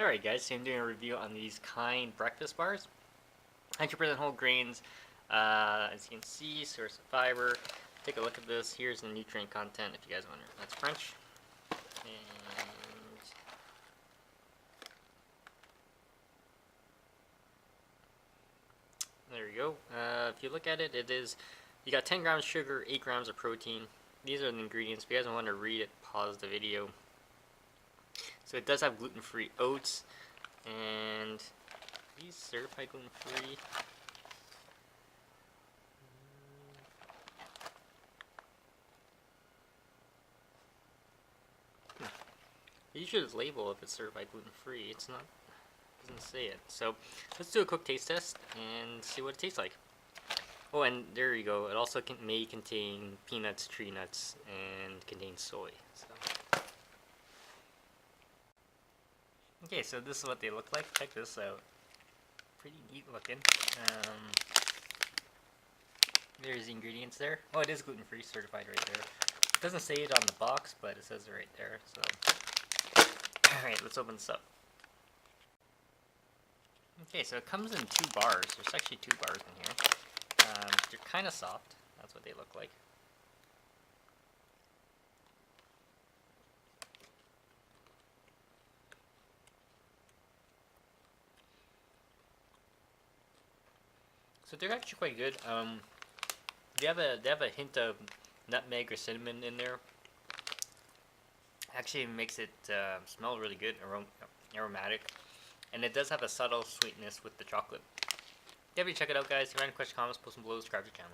Alright guys, so I'm doing a review on these Kind breakfast bars. 100% whole grains, as you can see, source of fiber. Take a look at this. Here's the nutrient content if you guys wonder. That's French. And there you go. If you look at it, you got 10 grams of sugar, 8 grams of protein. These are the ingredients. If you guys want to read it, pause the video. So it does have gluten-free oats, and these certified gluten-free. You should label if it's certified gluten-free. It's not. It doesn't say it. So let's do a quick taste test and see what it tastes like. Oh, and there you go. It also may contain peanuts, tree nuts, and contains soy. So. Okay, so this is what they look like. Check this out. Pretty neat looking. There's the ingredients there. Oh, it is gluten-free, certified right there. It doesn't say it on the box, but it says it right there. So, alright, let's open this up. Okay, so it comes in 2 bars. There's actually 2 bars in here. They're kind of soft. That's what they look like. So they're actually quite good. They have a hint of nutmeg or cinnamon in there. Actually, it makes it smell really good, aromatic, and it does have a subtle sweetness with the chocolate. Definitely check it out, guys. If you have any questions, comments, post them below. Subscribe to the channel.